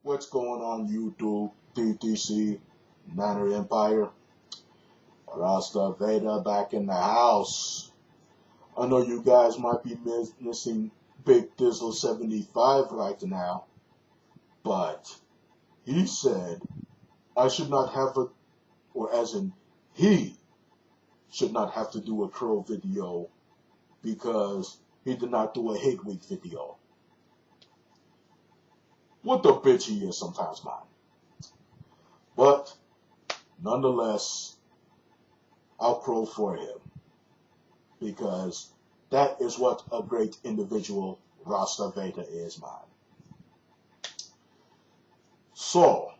What's going on YouTube, TTC, Niner Empire, RASTA, VADAR back in the house. I know you guys might be missing Big Dizzle 75 right now, but he said I should not have a, or as in he should not have to do a Crow video because he did not do a hate week video. What the bitch he is sometimes, man. But, nonetheless, I'll crow for him. Because that is what a great individual Rasta Vader is, man. So,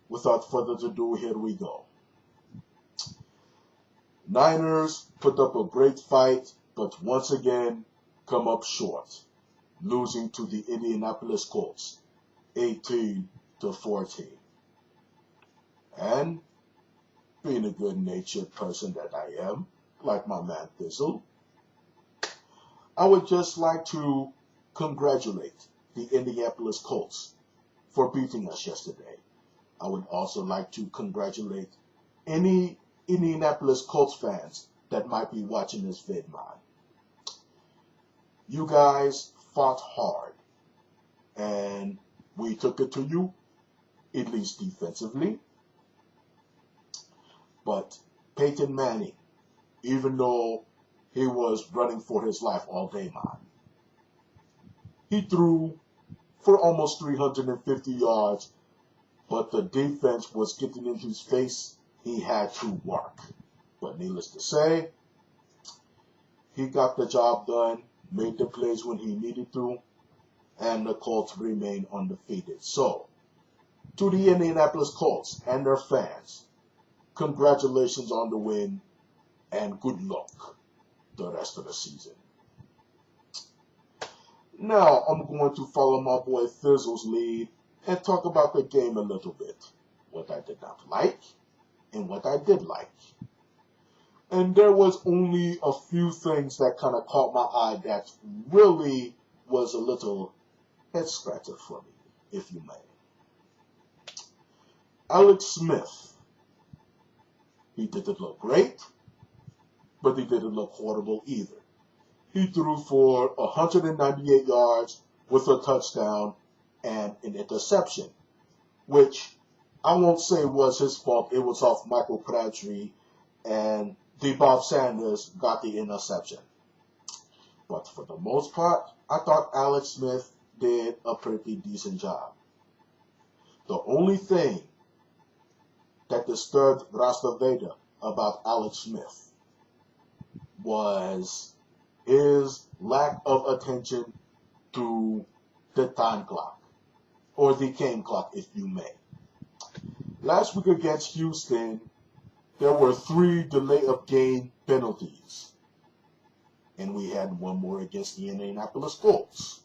without further ado, here we go. Niners put up a great fight, but once again come up short, losing to the Indianapolis Colts. 18-14. And being a good-natured person that I am, like my man Thistle, I would just like to congratulate the Indianapolis Colts for beating us yesterday. I would also like to congratulate any Indianapolis Colts fans that might be watching this vid, man. You guys fought hard, and we took it to you, at least defensively. But Peyton Manning, even though he was running for his life all day, man, he threw for almost 350 yards, but the defense was getting in his face. He had to work. But needless to say, he got the job done, made the plays when he needed to, and the Colts remain undefeated. So, to the Indianapolis Colts and their fans, congratulations on the win, and good luck the rest of the season. Now, I'm going to follow my boy Thizzle's lead and talk about the game a little bit. What I did not like, and what I did like. And there was only a few things that kind of caught my eye that really was a little head scratcher for me, if you may. Alex Smith, he didn't look great, but he didn't look horrible either. He threw for 198 yards with a touchdown and an interception, which I won't say was his fault. It was off Michael Crabtree, and Bob Sanders got the interception. But for the most part, I thought Alex Smith did a pretty decent job. The only thing that disturbed Rasta Vader about Alex Smith was his lack of attention to the time clock, or the game clock, if you may. Last week against Houston, there were 3 delay of game penalties, and we had one more against the Indianapolis Colts.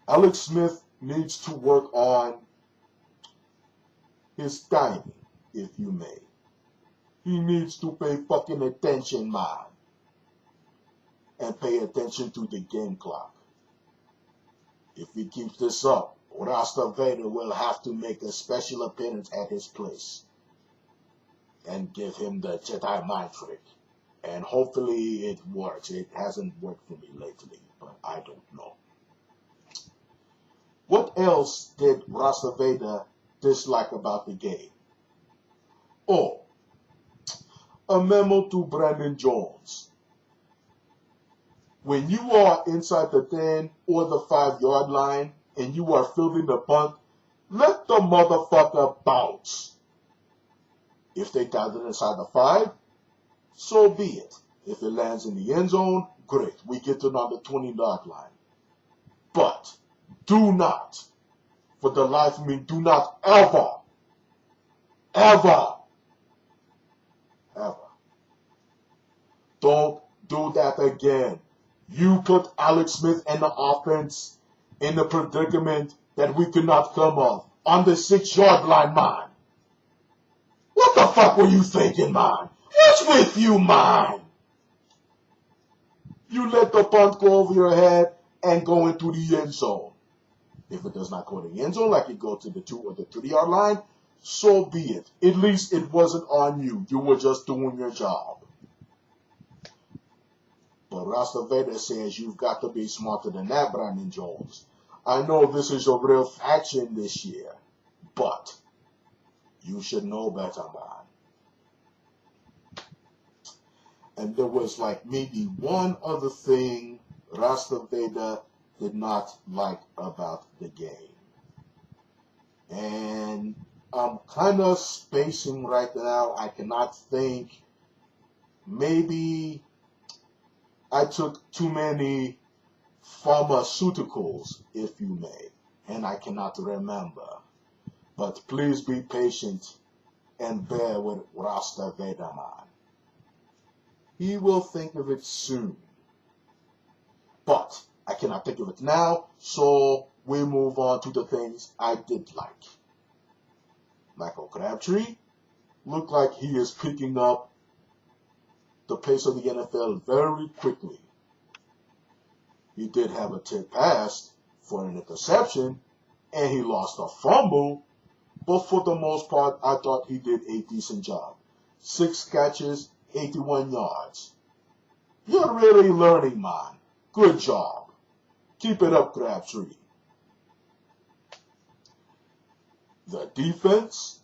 Alex Smith needs to work on his timing, if you may. He needs to pay fucking attention, man, and pay attention to the game clock. If he keeps this up, Rasta Vader will have to make a special appearance at his place and give him the Jedi mind trick. And hopefully it works. It hasn't worked for me lately, but I don't know. What else did Rasta Vader dislike about the game? Oh, a memo to Brandon Jones. When you are inside the 10 or the 5-yard line and you are fielding the punt, let the motherfucker bounce. If they got it inside the 5, so be it. If it lands in the end zone, great. We get to on the 20-yard line. But do not, for the life of me, do not ever don't do that again. You put Alex Smith and the offense in a predicament that we could not come off on the 6-yard line, man. What the fuck were you thinking, man? What's with you, man? You let the punt go over your head and go into the end zone. If it does not go to the end zone, like it go to the 2 or the 3-yard line, so be it. At least it wasn't on you. You were just doing your job. But Rasta Vader says you've got to be smarter than that, Brandon Jones. I know this is your real faction this year, but you should know better, man. And there was like maybe one other thing Rasta Vader did not like about the game. And I'm kind of spacing right now. I cannot think. Maybe I took too many pharmaceuticals, if you may, and I cannot remember. But please be patient and bear with Rasta Vader, man. He will think of it soon. But I cannot think of it now, so we move on to the things I did like. Michael Crabtree looked like he is picking up the pace of the NFL very quickly. He did have a tip pass for an interception, and he lost a fumble, but for the most part, I thought he did a decent job. 6 catches, 81 yards. You're really learning, man. Good job. Keep it up, Crabtree. The defense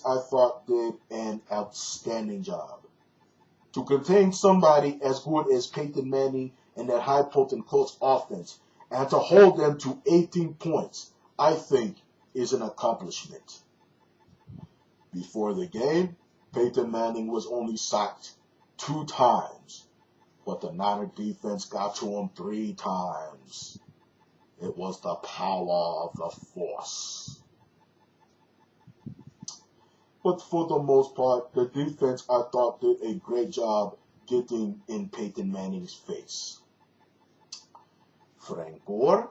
I thought did an outstanding job. To contain somebody as good as Peyton Manning and that high-potent Colts offense, and to hold them to 18 points, I think is an accomplishment. Before the game, Peyton Manning was only sacked 2 times, but the Niner defense got to him 3 times. It was the power of the force. But for the most part, the defense, I thought, did a great job getting in Peyton Manning's face. Frank Gore,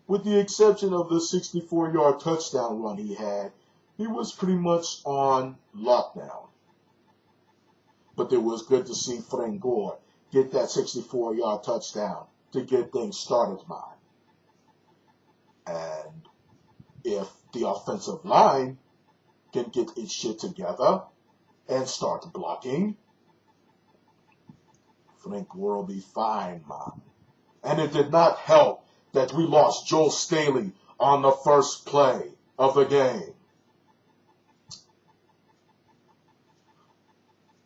with the exception of the 64-yard touchdown run he had, he was pretty much on lockdown. But it was good to see Frank Gore get that 64-yard touchdown to get things started, man. And if the offensive line can get its shit together and start blocking, Frank Gore will be fine, man. And it did not help that we lost Joel Staley on the first play of the game.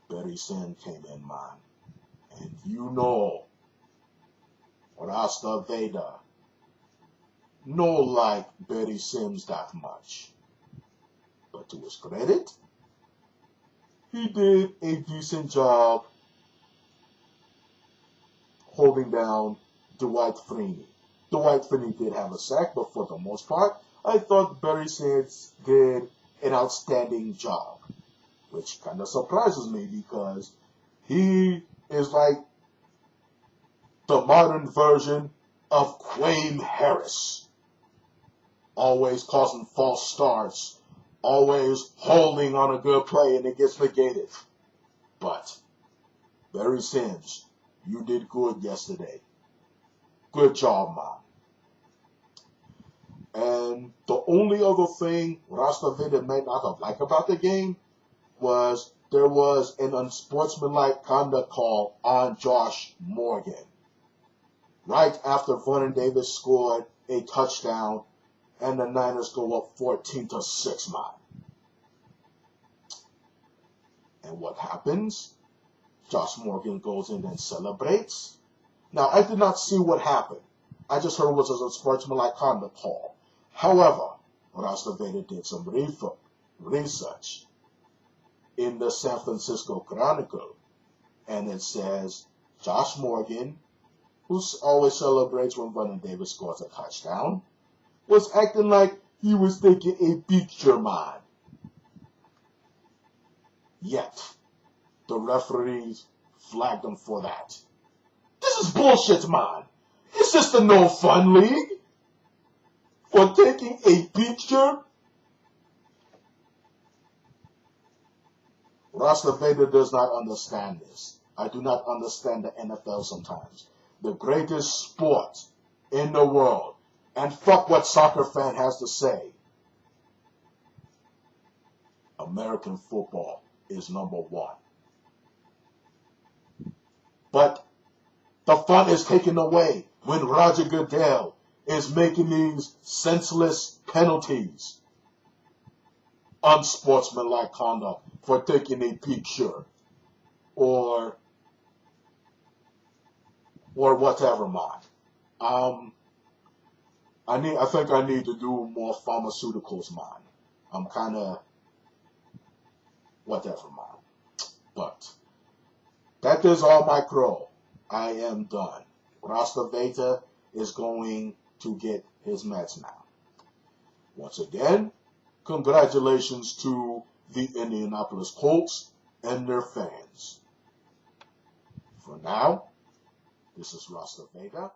Betty Sin came in, man. And you know, Rasta Vader, no like Betty Sims that much. But to his credit, he did a decent job holding down Dwight Freeney. Dwight Freeney did have a sack, but for the most part, I thought Barry Sanders did an outstanding job, which kind of surprises me because he is like the modern version of Quaim Harris. Always causing false starts, always holding on a good play and it gets negated. But Barry Sims, you did good yesterday. Good job, man. And the only other thing Rasta Vader may not have liked about the game was there was an unsportsmanlike conduct call on Josh Morgan. Right after Vernon Davis scored a touchdown and the Niners go up 14-6, man. And what happens? Josh Morgan goes in and celebrates. Now, I did not see what happened. I just heard it was a sportsmanlike conduct call. However, Rasta Vader did some research in the San Francisco Chronicle, and it says Josh Morgan, who always celebrates when Vernon Davis scores a touchdown, was acting like he was taking a picture, man. Yet, the referees flagged him for that. This is bullshit, man. It's just a no-fun league. For taking a picture, Rasta Vader does not understand this. I do not understand the NFL sometimes. The greatest sport in the world. And fuck what soccer fan has to say. American football is number one. But the fun is taken away when Roger Goodell is making these senseless penalties. Unsportsmanlike conduct for taking a picture or whatever, man. I think I need to do more pharmaceuticals, man. I'm kind of whatever, man. But that is all my crow. I am done. Rasta Veta is going to get his meds now. Once again, congratulations to the Indianapolis Colts and their fans. For now, this is Rasta Veta.